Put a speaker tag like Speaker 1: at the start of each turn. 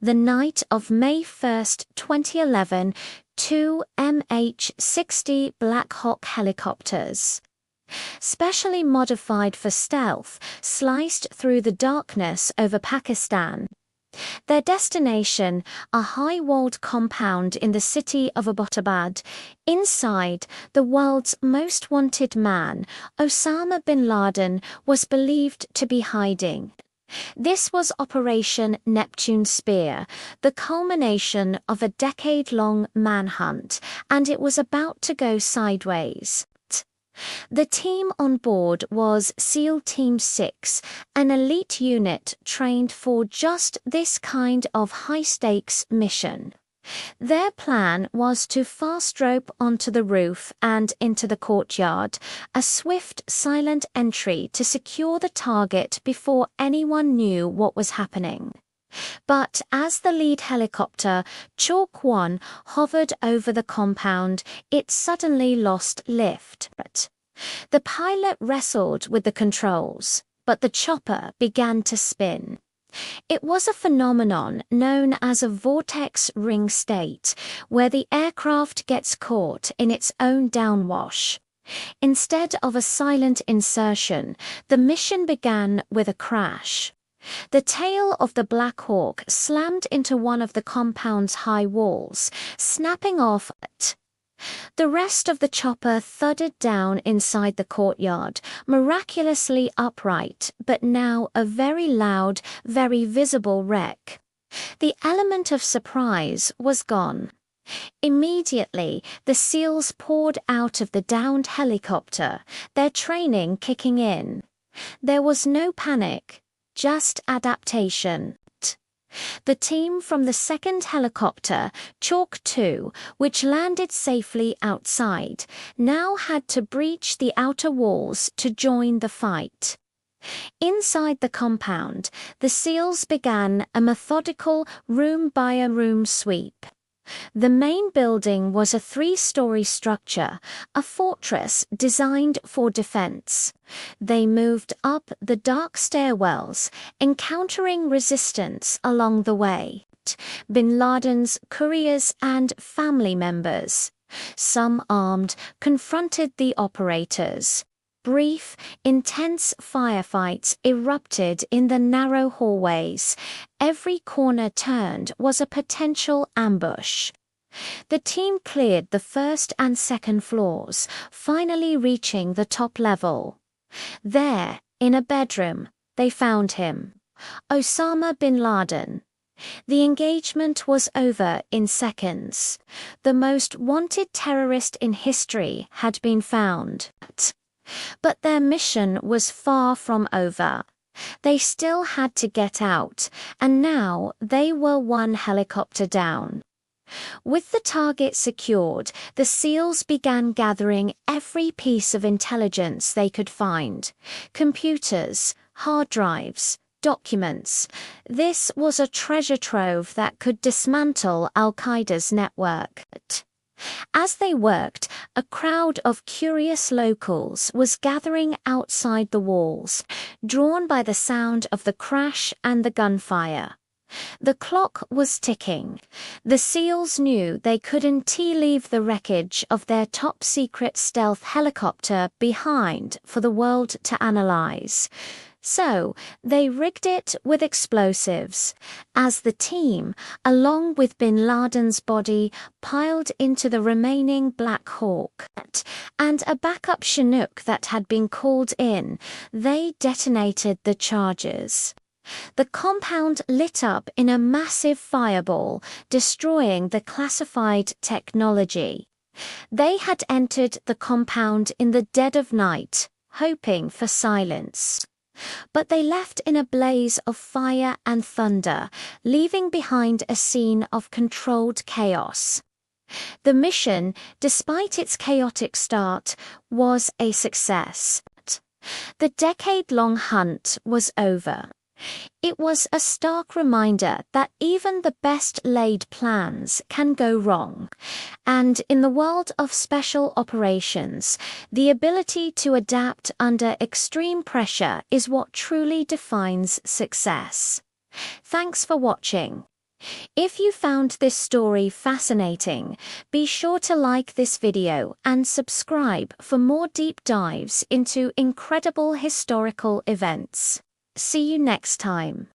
Speaker 1: the night of May 1st, 2011, two MH-60 Black Hawk helicopters, specially modified for stealth, sliced through the darkness over Pakistan. Their destination, a high-walled compound in the city of Abbottabad. Inside, the world's most wanted man, Osama bin Laden, was believed to be hiding. This was Operation Neptune Spear, the culmination of a decade-long manhunt, and it was about to go sideways. The team on board was SEAL Team 6, an elite unit trained for just this kind of high-stakes mission. Their plan was to fast rope onto the roof and into the courtyard, a swift, silent entry to secure the target before anyone knew what was happening. But as the lead helicopter, Chalk 1, hovered over the compound, it suddenly lost lift. The pilot wrestled with the controls, but the chopper began to spin. It was a phenomenon known as a vortex ring state, where the aircraft gets caught in its own downwash. Instead of a silent insertion, the mission began with a crash. The tail of the Black Hawk slammed into one of the compound's high walls, snapping off. The rest of the chopper thudded down inside the courtyard, miraculously upright, but now a very loud, very visible wreck. The element of surprise was gone. Immediately, the SEALs poured out of the downed helicopter, their training kicking in. There was no panic, just adaptation. The team from the second helicopter, Chalk 2, which landed safely outside, now had to breach the outer walls to join the fight. Inside the compound, the SEALs began a methodical room-by-room sweep. The main building was a 3-story structure, a fortress designed for defense. They moved up the dark stairwells, encountering resistance along the way. Bin Laden's couriers and family members, some armed, confronted the operators. Brief, intense firefights erupted in the narrow hallways. Every corner turned was a potential ambush. The team cleared the first and second floors, finally reaching the top level. There, in a bedroom, they found him, Osama bin Laden. The engagement was over in seconds. The most wanted terrorist in history had been found. But their mission was far from over. They still had to get out, and now they were one helicopter down. With the target secured, the SEALs began gathering every piece of intelligence they could find. Computers, hard drives, documents. This was a treasure trove that could dismantle Al-Qaeda's network. As they worked, a crowd of curious locals was gathering outside the walls, drawn by the sound of the crash and the gunfire. The clock was ticking. The SEALs knew they couldn't leave the wreckage of their top-secret stealth helicopter behind for the world to analyze. So, they rigged it with explosives. As the team, along with bin Laden's body, piled into the remaining Black Hawk, and a backup Chinook that had been called in, they detonated the charges. The compound lit up in a massive fireball, destroying the classified technology. They had entered the compound in the dead of night, hoping for silence. But they left in a blaze of fire and thunder, leaving behind a scene of controlled chaos. The mission, despite its chaotic start, was a success. The decade-long hunt was over. It was a stark reminder that even the best-laid plans can go wrong, and in the world of special operations, the ability to adapt under extreme pressure is what truly defines success. Thanks for watching. If you found this story fascinating, be sure to like this video and subscribe for more deep dives into incredible historical events. See you next time.